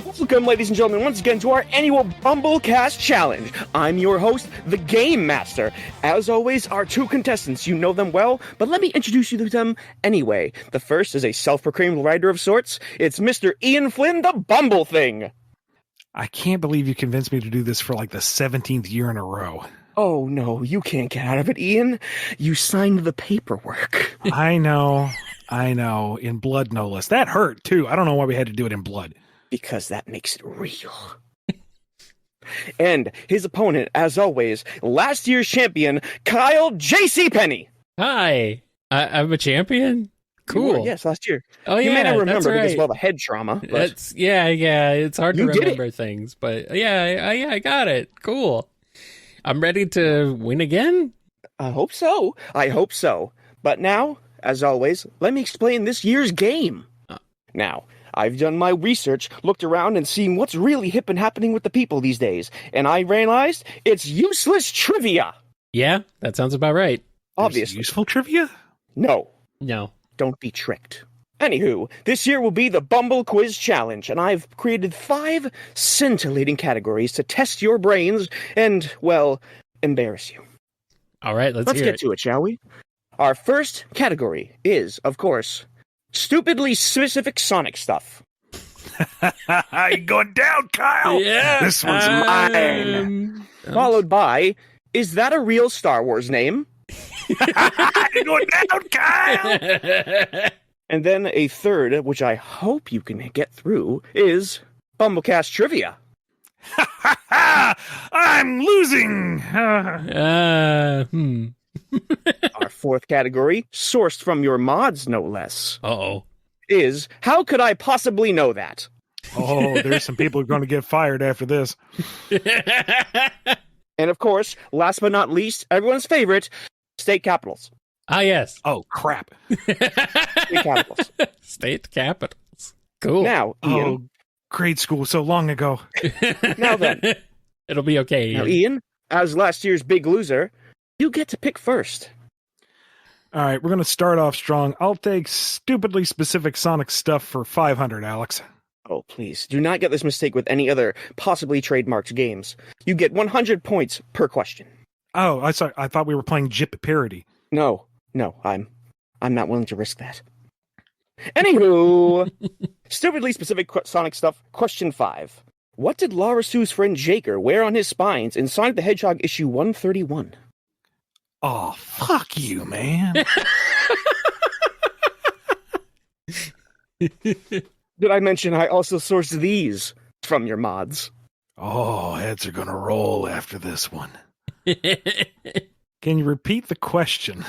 Welcome, ladies and gentlemen, once again to our annual BumbleKast Challenge. I'm your host, the Game Master. As always, our two contestants, you know them well, but let me introduce you to them anyway. The first is a self-proclaimed writer of sorts. It's Mr. Ian Flynn, the Bumble Thing. I can't believe you convinced me to do this for like the 17th year in a row. Oh, no, you can't get out of it, Ian. You signed the paperwork. I know. In blood, no less. That hurt, too. I don't know why we had to do it in blood. Because that makes it real. And his opponent, as always, last year's champion, Kyle J.C. Penny. Hi, I'm a champion. Cool. Yes, last year. Oh, yeah, you may not remember that's right. because of all the head trauma. But That's yeah. It's hard to remember things, but yeah, I got it. Cool. I'm ready to win again. I hope so. But now, as always, let me explain this year's game. Now, I've done my research, looked around, and seen what's really hip and happening with the people these days, and I realized it's useless trivia. Yeah, that sounds about right. Obviously. Useful trivia? No. Don't be tricked. Anywho, this year will be the Bumble Quiz Challenge, and I've created 5 scintillating categories to test your brains and, well, embarrass you. All right, let's get to it, shall we? Our first category is, of course, stupidly specific Sonic stuff. You're going down, Kyle. Yeah, this one's mine. Followed by, is that a real Star Wars name? You're going down, Kyle. And then a third, which I hope you can get through, is BumbleKast Trivia. I'm losing. Our fourth category, sourced from your mods, no less. Uh-oh. Is, how could I possibly know that? Oh, there's some people who are going to get fired after this. And of course, last but not least, everyone's favorite, state capitals. Ah, yes. Oh, crap. State capitals. State capitals. Cool. Now, Ian. Grade school so long ago. Now then. It'll be okay, Ian. Now, Ian, as last year's big loser, you get to pick first. All right, we're going to start off strong. I'll take stupidly specific Sonic stuff for 500, Alex. Oh, please, do not get this mistake with any other possibly trademarked games. You get 100 points per question. Oh, I thought we were playing Jip parody. No, I'm not willing to risk that. Anywho, stupidly specific Sonic stuff, question 5. What did Laura Sue's friend Jaker wear on his spines in Sonic the Hedgehog issue 131? Oh, fuck you, man. Did I mention I also sourced these from your mods? Oh, heads are gonna roll after this one. Can you repeat the question?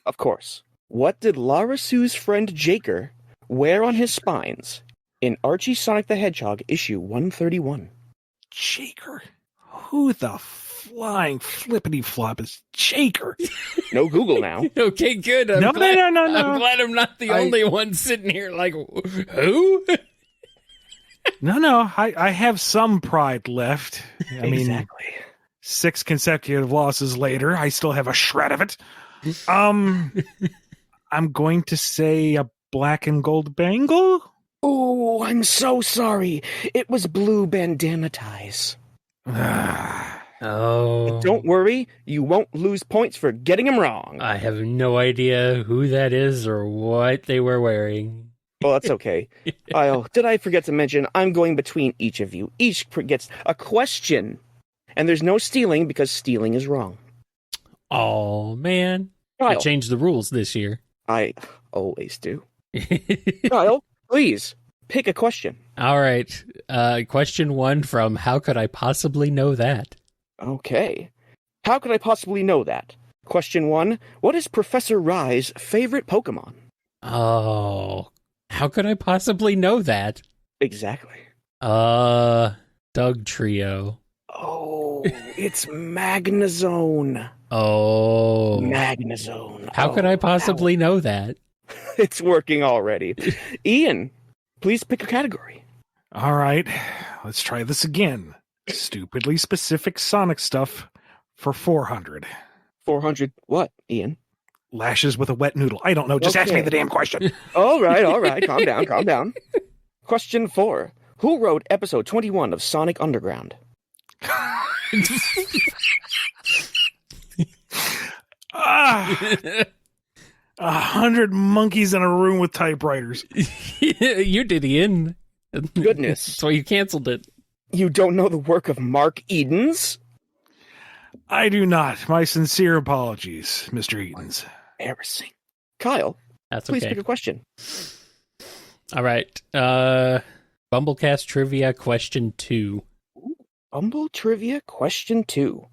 Of course. What did Laura Sue's friend Jaker wear on his spines in Archie Sonic the Hedgehog issue 131? Jaker? Who the flying flippity flop is Jaker? No Google now. Okay, good. No. I'm glad I'm not the only one sitting here like, who? No. I have some pride left. I mean, exactly. 6 consecutive losses later, I still have a shred of it. I'm going to say a black and gold bangle? Oh, I'm so sorry. It was blue bandana ties. Oh. But don't worry, you won't lose points for getting them wrong. I have no idea who that is or what they were wearing. Well, that's okay. Did I forget to mention, I'm going between each of you. Each gets a question. And there's no stealing because stealing is wrong. Oh, man. I changed the rules this year. I always do. Kyle, please, pick a question. All right. Question 1 from How Could I Possibly Know That? Okay. How could I possibly know that? Question 1, what is Professor Rye's favorite Pokemon? Oh, how could I possibly know that? Exactly. Doug Trio. Oh, it's Magnezone. Oh. Magnezone. How could I possibly know that? It's working already. Ian, please pick a category. All right, let's try this again. Stupidly specific Sonic stuff for 400. 400 what, Ian? Lashes with a wet noodle. I don't know. Just ask me the damn question. All right. Calm down. Question 4. Who wrote episode 21 of Sonic Underground? 100 monkeys in a room with typewriters. You did, Ian. Goodness. So you canceled it. You don't know the work of Mark Edens? I do not. My sincere apologies, Mr. Edens. Embarrassing. Kyle, That's please okay. pick a question. All right. BumbleKast Trivia question 2. Bumble Trivia question 2.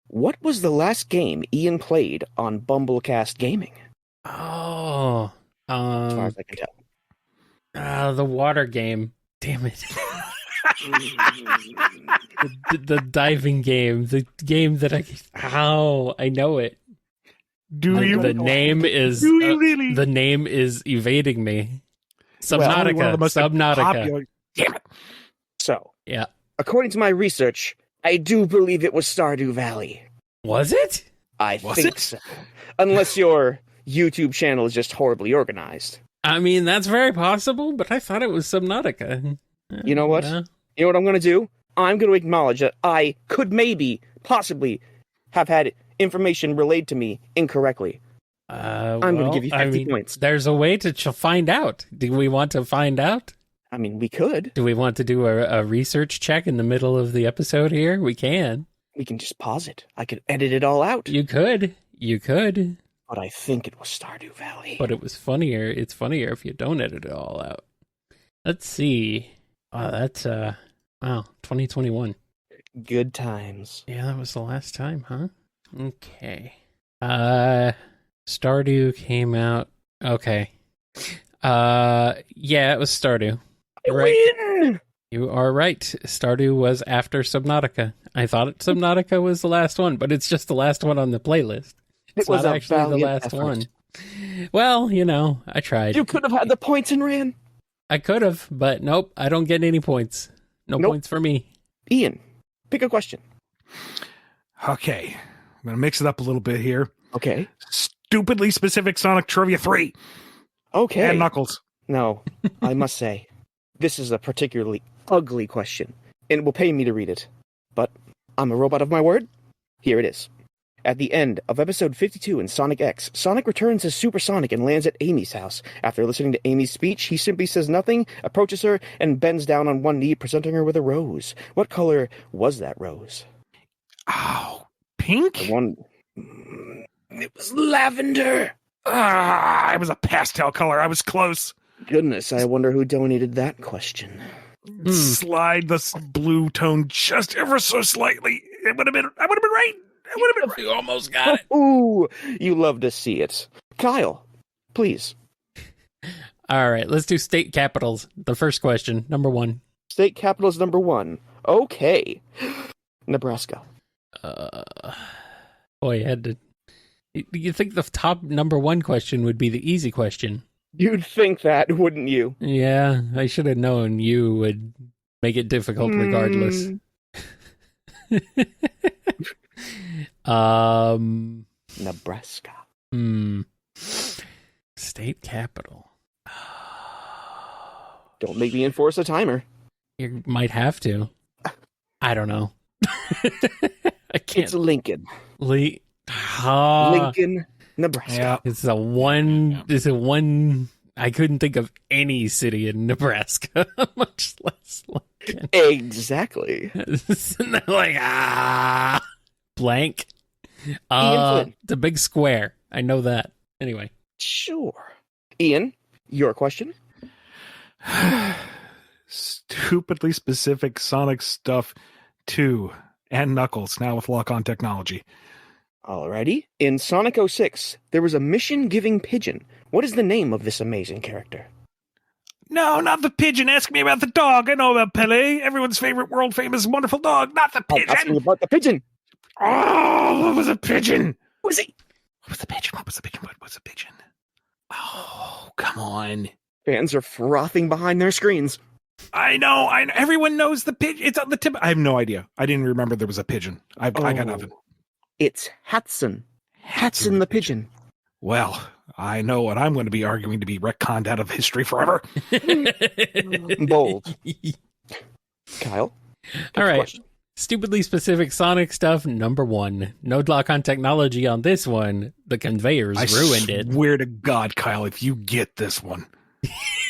What was the last game Ian played on BumbleKast Gaming? Oh. As far as I can tell. The water game. Damn it. the diving game. The game that I know it. Do you? The name is Do you really? The name is evading me. Probably one of the most Subnautica. popular- Damn it. So, Yeah. according to my research, I do believe it was Stardew Valley. Was it? I Was think it? so. Unless your YouTube channel is just horribly organized. I mean, that's very possible, but I thought it was Subnautica. You know what? Uh, You know what I'm going to do? I'm going to acknowledge that I could maybe, possibly, have had information relayed to me incorrectly. I'm going to give you 50 points. There's a way to find out. Do we want to find out? I mean, we could. Do we want to do a research check in the middle of the episode here? We can. We can just pause it. I could edit it all out. You could. But I think it was Stardew Valley. But it was funnier. It's funnier if you don't edit it all out. Let's see. Oh, that's 2021. Good times. Yeah, that was the last time, huh? Okay. Stardew came out. Okay. Yeah, it was Stardew. Win! You are right. Stardew was after Subnautica. I thought Subnautica was the last one, but it's just the last one on the playlist. It's It was not a actually the valiant last effort. one. Well, I tried. You could have had the points and ran. I could have, but nope, I don't get any points. No Nope. points for me. Ian, pick a question. Okay. I'm going to mix it up a little bit here. Okay. Stupidly specific Sonic Trivia 3. Okay. And Knuckles. No, I must say, this is a particularly ugly question, and it will pay me to read it. But I'm a robot of my word. Here it is. At the end of episode 52 in Sonic X, Sonic returns as Super Sonic and lands at Amy's house. After listening to Amy's speech, he simply says nothing, approaches her, and bends down on one knee, presenting her with a rose. What color was that rose? Oh, pink? The one... It was lavender! It was a pastel color. I was close. Goodness, I wonder who donated that question. Slide the blue tone just ever so slightly. I would have been right. You almost got it. Ooh, you love to see it. Kyle, please. All right, let's do state capitals. The first question, number 1. State capital is number 1. Okay. Nebraska. Boy, I had to... You think the top number 1 question would be the easy question? You'd think that, wouldn't you? Yeah, I should have known you would make it difficult regardless. Nebraska. State capital. Don't make me enforce a timer. You might have to. I don't know. I can't. It's Lincoln. Lincoln, Nebraska. Yeah. It's a one. I couldn't think of any city in Nebraska, much less Lincoln. Exactly. Like blank. Ian Flynn. The big square. I know that. Anyway. Sure. Ian, your question? Stupidly specific Sonic stuff 2 and Knuckles, now with lock-on technology. Alrighty. In Sonic 06, there was a mission-giving pigeon. What is the name of this amazing character? No, not the pigeon. Ask me about the dog. I know about Pele, everyone's favorite world-famous wonderful dog. Not the I'm asking pigeon. about the pigeon. Oh, what was a pigeon? Who is he? What was the pigeon? What was the pigeon? What was the pigeon? Oh, come on. Fans are frothing behind their screens. I know. Everyone knows the pigeon. It's on the tip. I have no idea. I didn't remember there was a pigeon. I got nothing. It's Hatson. Hatson the pigeon. Well, I know what I'm going to be arguing to be retconned out of history forever. Bold. Kyle? All right. Question. Stupidly specific Sonic stuff, number 1. No lock on technology on this one. The conveyors ruined it. I swear to God, Kyle, if you get this one.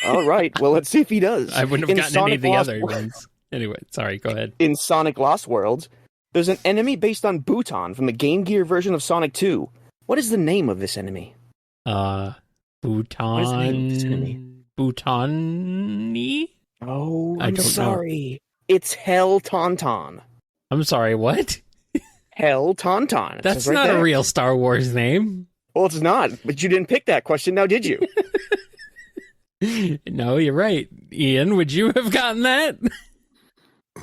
All right, well, let's see if he does. I wouldn't have gotten Sonic any of the Lost other World- ones. Anyway, sorry, go ahead. In Sonic Lost World, there's an enemy based on Bhutan from the Game Gear version of Sonic 2. What is the name of this enemy? What is the name of this enemy? Bhutan? Oh, I I'm don't know. sorry. It's Hell Tauntaun. I'm sorry, what? Hell Tauntaun. It That's says right not there. a real Star Wars name. Well, it's not, but you didn't pick that question, now did you? No, you're right. Ian, would you have gotten that?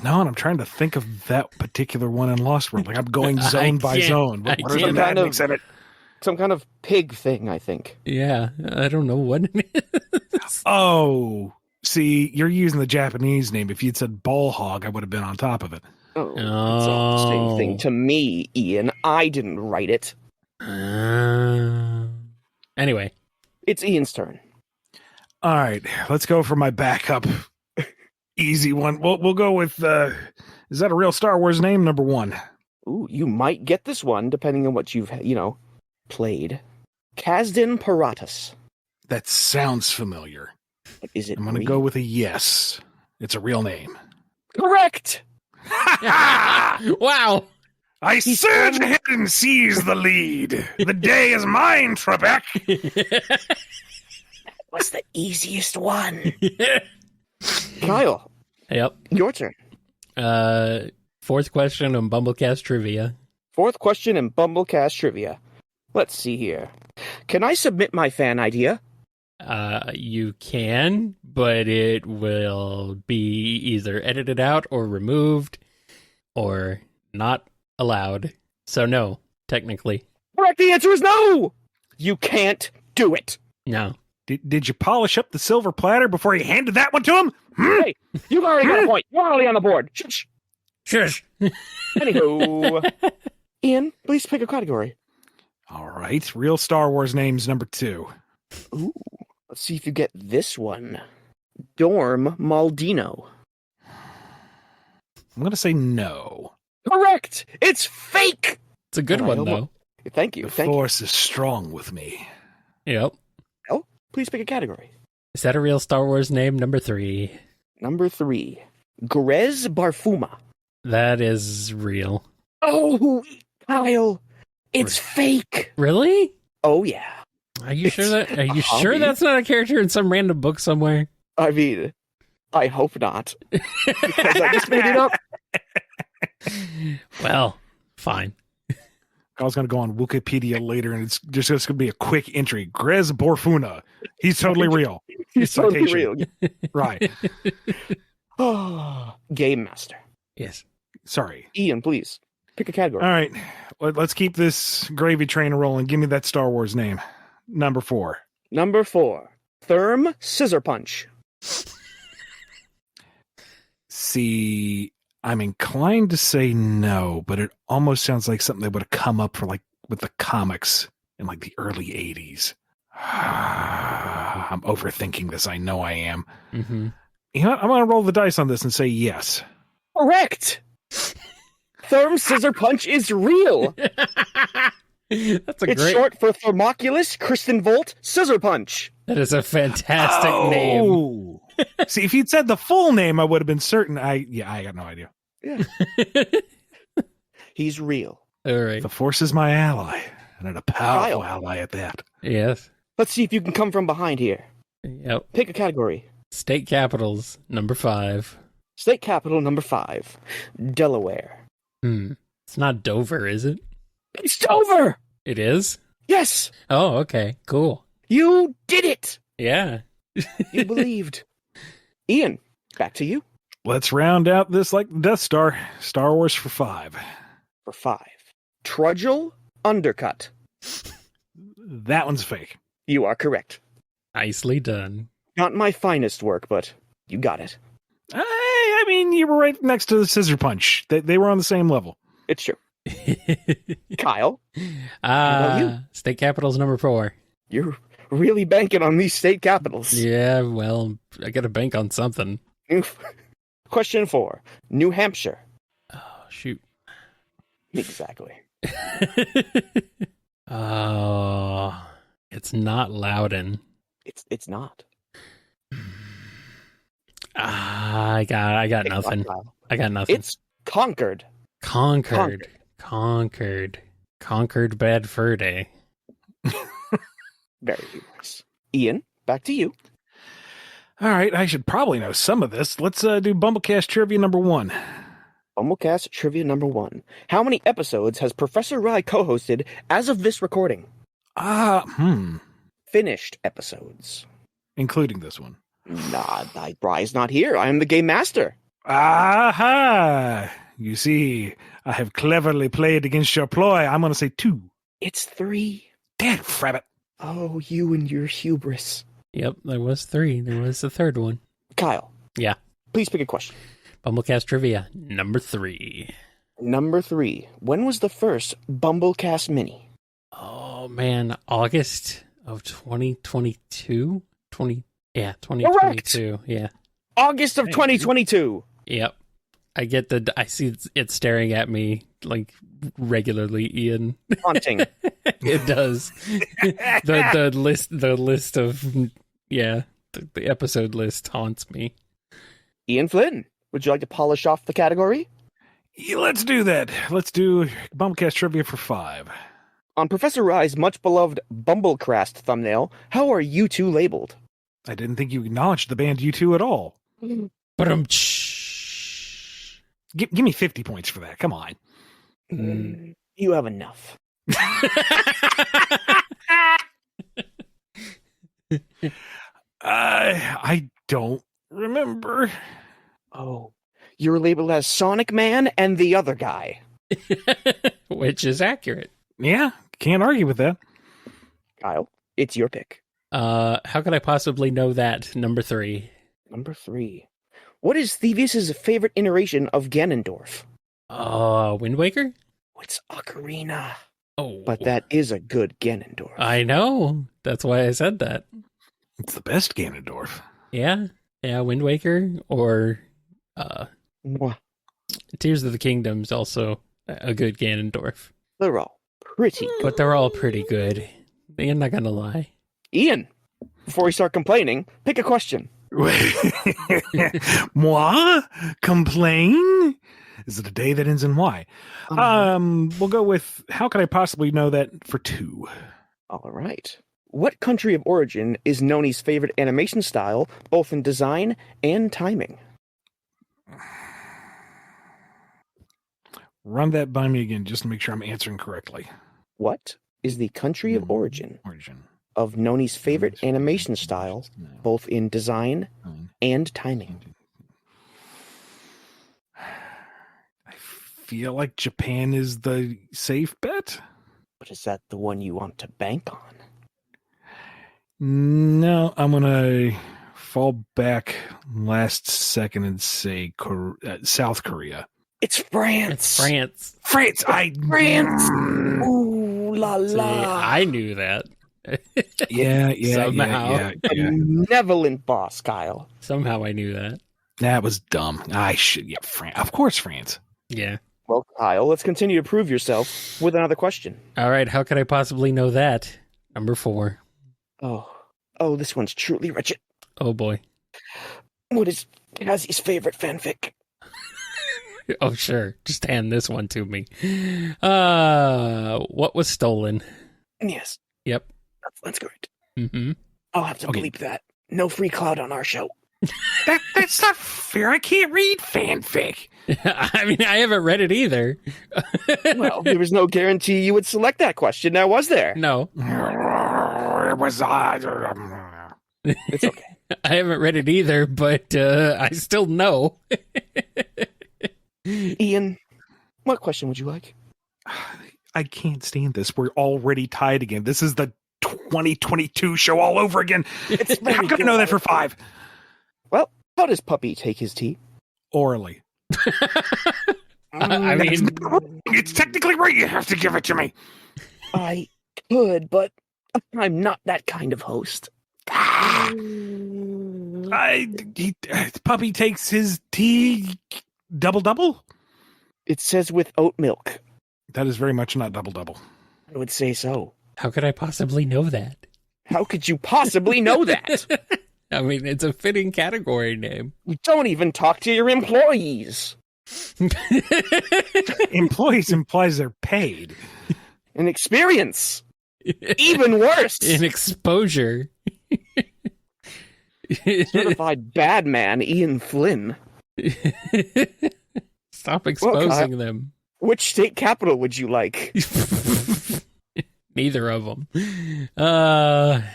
No, and I'm trying to think of that particular one in Lost World. Like I'm going zone by can't- zone. I What are the can't. mechanics in it? Some kind of pig thing, I think. Yeah, I don't know what it is. Oh, see, you're using the Japanese name. If you'd said ball hog, I would have been on top of it. Oh, it's all the same thing to me, Ian. I didn't write it. Anyway, It's Ian's turn. All right, let's go for my backup. Easy one. We'll go with. Is that a real Star Wars name? Number 1. Ooh, you might get this one, depending on what you've, played. Kazdan Paratus. That sounds familiar. Is it I'm going to real? go with a yes. It's a real name. Correct! wow. I surge ahead and seize the lead. The day is mine, Trebek. What's the easiest one? Kyle, Yep. your turn. Fourth question on BumbleKast trivia. Fourth question in BumbleKast Trivia. Let's see here. Can I submit my fan idea? You can, but it will be either edited out or removed or not allowed. So no, technically. Correct, the answer is no! You can't do it. No. Did you polish up the silver platter before you handed that one to him? Hey, you've already got a point. You're already on the board. Shh. Shush. Anywho, Ian, please pick a category. All right, real Star Wars names number 2. Ooh, let's see if you get this one. Dorm Maldino. I'm going to say no. Correct! It's fake! It's a good All right, one, though. Thank you. The Thank you. Force is strong with me. Yep. Please pick a category. Is that a real Star Wars name? Number 3. Number 3. Grez Barfuma. That is real. Oh, Kyle, it's fake. Really? Oh, yeah. Are you sure It's that? Are you a sure hobby. that's not a character in some random book somewhere? I mean, I hope not. Because I just made it up. Well, fine. I was going to go on Wikipedia later, and it's just going to be a quick entry. Grez Borfuna. He's totally real. He's totally real. Citation. Right. Oh, Game Master. Yes. Sorry. Ian, please, pick a category. All right. Let's keep this gravy train rolling. Give me that Star Wars name. Number 4. Number 4. Therm Scissor Punch. See, I'm inclined to say no, but it almost sounds like something that would have come up for with the comics in the early 80s. I'm overthinking this. I know I am. Mm-hmm. You know what? I'm going to roll the dice on this and say yes. Correct! Therm Scissor Punch is real. That's a It's great. short for Thermoculus Kristen Volt Scissor Punch. That is a fantastic name. Oh. See, if you'd said the full name, I would have been certain. I got no idea. Yeah. He's real. All right. The Force is my ally, and a powerful Kyle. ally at that. Yes. Let's see if you can come from behind here. Yep. Pick a category. State capitals, number 5. State capital number 5. Delaware. It's not Dover, is it? It's Dover! It is? Yes! Oh, okay. Cool. You did it! Yeah. You believed. Ian, back to you. Let's round out this like the Death Star. Star Wars for 5. For 5. Trudgel Undercut. That one's fake. You are correct. Nicely done. Not my finest work, but you got it. I mean, you were right next to the Scissor Punch. They were on the same level. It's true. Kyle, about you? State capital's number 4. You're really banking on these state capitals. Yeah, well, I got to bank on something. Question 4. New Hampshire. Oh, shoot. Exactly. Oh, it's not Loudon. It's not. I got nothing. I got nothing. It's Concord. Concord. Bedford. Very humorous. Ian, back to you. All right, I should probably know some of this. Let's do BumbleKast trivia number 1. BumbleKast trivia number 1. How many episodes has Professor Rye co-hosted as of this recording? Finished episodes. Including this one. Nah, Rye's not here. I am the game master. Aha! You see, I have cleverly played against your ploy. I'm going to say 2. It's 3. Dad, frabbit. Oh, you and your hubris. Yep, there was 3. There was the third one. Kyle. Yeah. Please pick a question. BumbleKast trivia number 3. Number 3. When was the first BumbleKast Mini? Oh man, August of 2022. 2022. Yeah. August of 2022. Yep. I see it staring at me like regularly, Ian. Haunting. It does. the list of the episode list haunts me. Ian Flynn, would you like to polish off the category? Yeah, let's do that. Let's do BumbleKast trivia for 5. On Professor Rye's much-beloved BumbleKast thumbnail, how are you two labeled? I didn't think you acknowledged the band U2 at all. But Give me 50 points for that. Come on. You have enough. I don't remember. Oh, you're labeled as Sonic Man and the other guy. which is accurate. Yeah, can't argue with that. Kyle, it's your pick. How could I possibly know that? Number 3. Number 3. What is Thievius' favorite iteration of Ganondorf? Wind Waker? Oh, it's Ocarina. Oh, But that is a good Ganondorf. I know. That's why I said that. It's the best Ganondorf. Yeah, Wind Waker or Mwah. Tears of the Kingdom's also a good Ganondorf. They're all pretty good. But they're all pretty good. I'm not gonna lie. Ian, before we start complaining, pick a question. Moi? Complain? Is it a day that ends in Y? We'll go with, how could I possibly know that for 2? All right. What country of origin is Noni's favorite animation style, both in design and timing? Run that by me again, just to make sure I'm answering correctly. What is the country of origin of Noni's favorite animation style, both in design and timing? I feel like Japan is the safe bet. But is that the one you want to bank on? No, I'm going to fall back last second and say South Korea. It's France. It's France. France. France. Ooh la la. See, I knew that. Yeah. Somehow. Yeah. Benevolent boss, Kyle. Somehow I knew that. That was dumb. I should. Yeah, France. Of course, France. Yeah. Well, Kyle, let's continue to prove yourself with another question. All right. How could I possibly know that? Number 4. Oh, this one's truly wretched. Oh boy. What is Kazi's favorite fanfic? Oh sure. Just hand this one to me. What was stolen? Yes. Yep. That's great. Mm-hmm. I'll have to bleep that. No free cloud on our show. That's not fair. I can't read fanfic. I mean, I haven't read it either. Well, there was no guarantee you would select that question, now was there? No. It was. It's okay. I haven't read it either, but I still know. Ian, what question would you like? I can't stand this. We're already tied again. This is the 2022 show all over again. How can I know that for 5? Well, how does Puppy take his tea? Orally. I mean, It's technically right. You have to give it to me. I could, but I'm not that kind of host. Puppy takes his tea double. It says with oat milk. That is very much not double. I would say so. how could I possibly know that? How could you possibly know that? I mean, it's a fitting category name. You don't even talk to your employees. Employees implies they're paid. An experience. Even worse. In exposure. Certified bad man Ian Flynn. Stop exposing them. Which state capital would you like? Neither of them.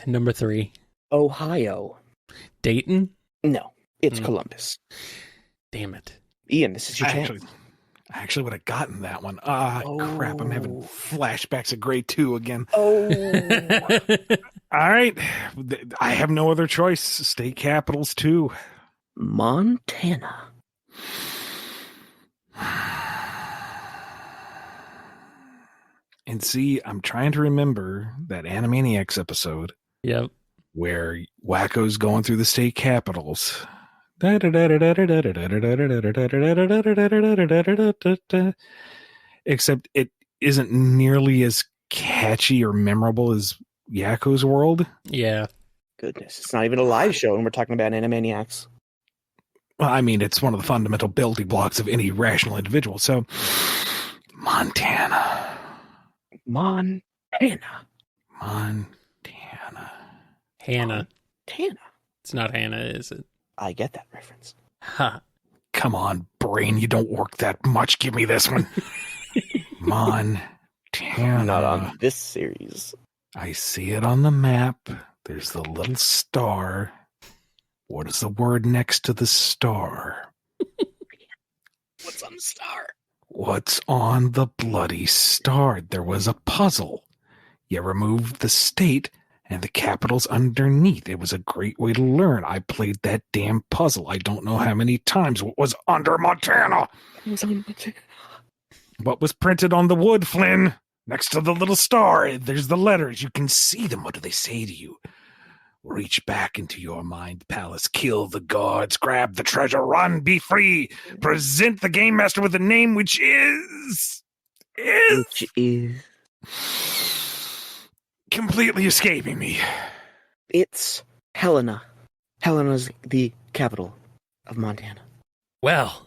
Number 3. Ohio. Dayton? No, it's Columbus. Damn it. Ian, this is your chance. I actually would have gotten that one. Crap. I'm having flashbacks of grade 2 again. Oh. All right. I have no other choice. State capitals, too. Montana. And see, I'm trying to remember that Animaniacs episode Yep. where Wacko's going through the state capitals. Except it isn't nearly as catchy or memorable as Yakko's World. Yeah. Goodness, it's not even a live show and we're talking about Animaniacs. Well, I mean, it's one of the fundamental building blocks of any rational individual. So, Montana. Hannah. Montana. It's not Hannah, is it? I get that reference. Ha. Come on, brain. You don't work that much. Give me this one. Montana. Not on this series. I see it on the map. There's the little star. What is the word next to the star? What's on the star? What's on the bloody star? There was a puzzle. You removed the state and the capitals underneath. It was a great way to learn. I played that damn puzzle. I don't know how many times. What was under Montana? It was on Montana. What was printed on the wood, Flynn? Next to the little star, there's the letters. You can see them. What do they say to you? Reach back into your mind palace, kill the gods, grab the treasure, run, be free. Present the game master with a name which is completely escaping me. It's Helena. Helena's the capital of Montana. Well.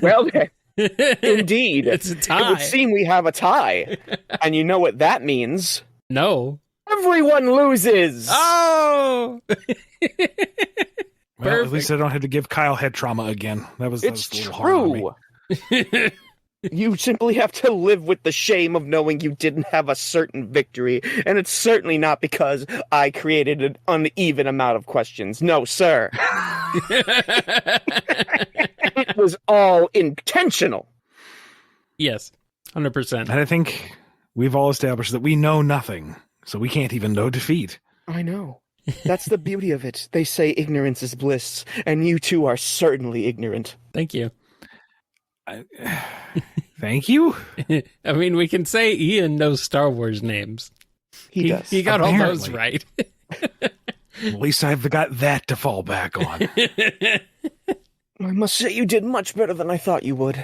Well, indeed. It's a tie. It would seem we have a tie. And you know what that means? No. Everyone loses! Oh! Well, at least I don't have to give Kyle head trauma again. That was It's a little hard on me. true! You simply have to live with the shame of knowing you didn't have a certain victory, and it's certainly not because I created an uneven amount of questions. No, sir. It was all intentional. Yes, 100%. And I think we've all established that we know nothing, so we can't even know defeat. I know. That's the beauty of it. They say ignorance is bliss, and you two are certainly ignorant. Thank you. Thank you. I mean, we can say Ian knows Star Wars names. He does. He got all those right. At least I've got that to fall back on. I must say you did much better than I thought you would.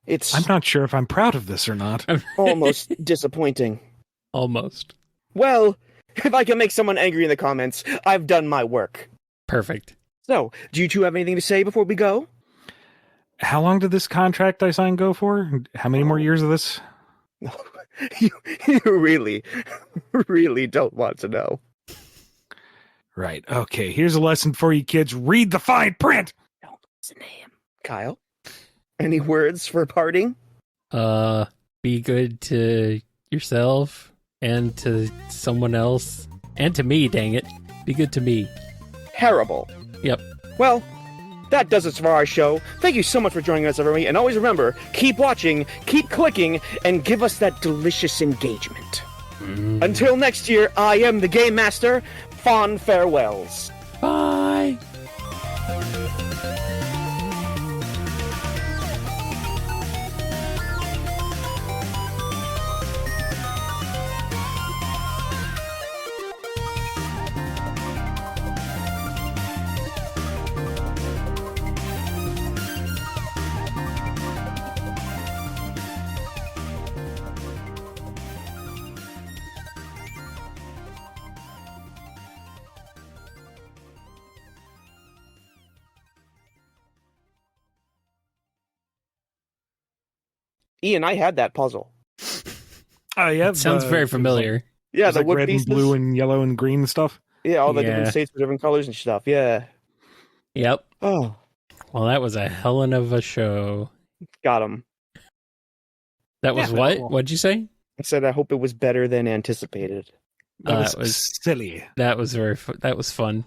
It's I'm not sure if I'm proud of this or not. almost disappointing. Almost. Well, if I can make someone angry in the comments, I've done my work. Perfect. So, do you two have anything to say before we go? How long did this contract I signed go for? How many more years of this? You really, really don't want to know. Right. Okay, here's a lesson for you kids. Read the fine print! Don't listen to him. Kyle, any words for parting? Be good to yourself and to someone else and to me, dang it. Be good to me. Terrible. Yep. Well, that does it for our show. Thank you so much for joining us, everybody. And always remember, keep watching, keep clicking, and give us that delicious engagement. Until next year, I am the Game Master. Fond farewells. Bye. Ian, I had that puzzle. Oh yeah, It sounds very familiar. Yeah, It's the like wood red pieces. and blue and yellow and green and stuff. Yeah, all the different Yeah. states with different colors and stuff. Yeah. Yep. Oh, Well, that was a hell of a show. got him. That was Yeah, what? cool. What'd you say? I said I hope it was better than anticipated. That It was silly. That was that was fun.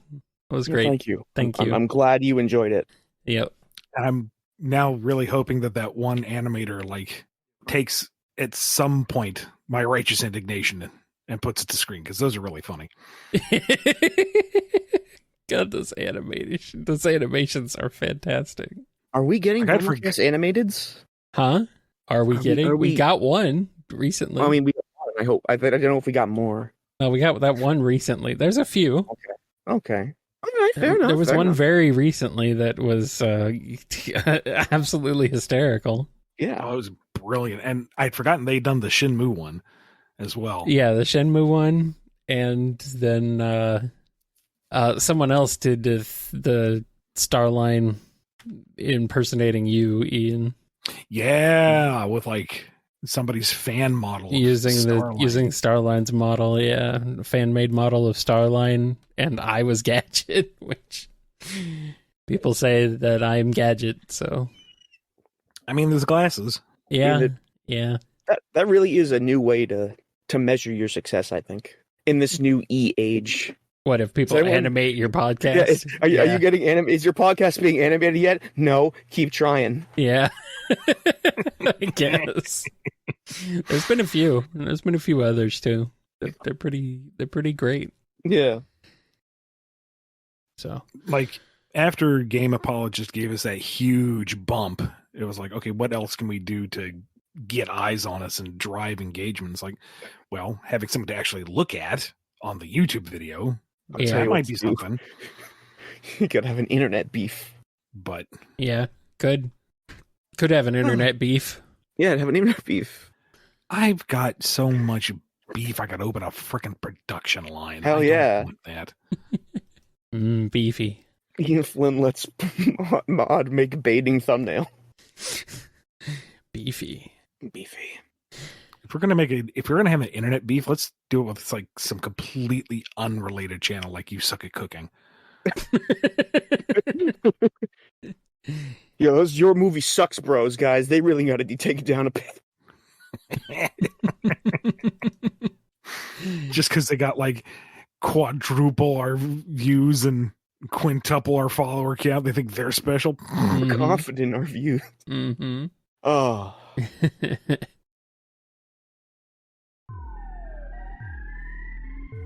It was great. Thank you. Thank I'm- you. I'm glad you enjoyed it. Yep. And I'm now really hoping that one animator like takes at some point my righteous indignation and puts it to screen, because those are really funny. God, those animations are fantastic. Are we getting Like, I'd BumbleKast animateds? Huh? Are we getting? We got one recently. I mean, we got one, I hope. I don't know if we got more. No, we got that one recently. There's a few. Okay. All right, fair enough. There was fair one enough. very recently that was absolutely hysterical. Yeah. Oh, it was brilliant. And I'd forgotten they'd done the Shenmue one as well. Yeah, the Shenmue one, and then someone else did the Starline impersonating you, Ian, Yeah, with like somebody's fan model of Starline. using Starline's model, yeah, fan made model of Starline, and I was Gadget, which people say that I'm Gadget, so I mean, there's glasses. yeah, yeah. That really is a new way to measure your success, I think, in this new age. What if people Is everyone- animate your podcast? Yeah, are you getting is your podcast being animated yet? No, keep trying. Yeah, I guess. There's been a few. There's been a few others too. They're pretty great. Yeah. So Like, after Game Apologist gave us that huge bump, it was like, okay, what else can we do to get eyes on us and drive engagement? It's like, well, having something to actually look at on the YouTube video, Yeah. that might be something. You could have an internet beef. But yeah, could have an internet beef. Yeah, have an internet beef. I've got so much beef, I could open a freaking production line. Hell I don't yeah. want that. Beefy. Ian Flynn lets Mod make baiting thumbnail. Beefy. Beefy. If we're gonna have an internet beef, let's do it with like some completely unrelated channel, like You Suck at Cooking. Yeah, your movie sucks, bros, guys. They really got to be taken down a bit. Just because they got like quadruple our views and quintuple our follower count, they think they're special. Mhm. Confident in our view. Mhm. Oh.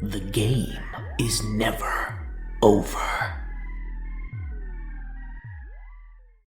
The game is never over.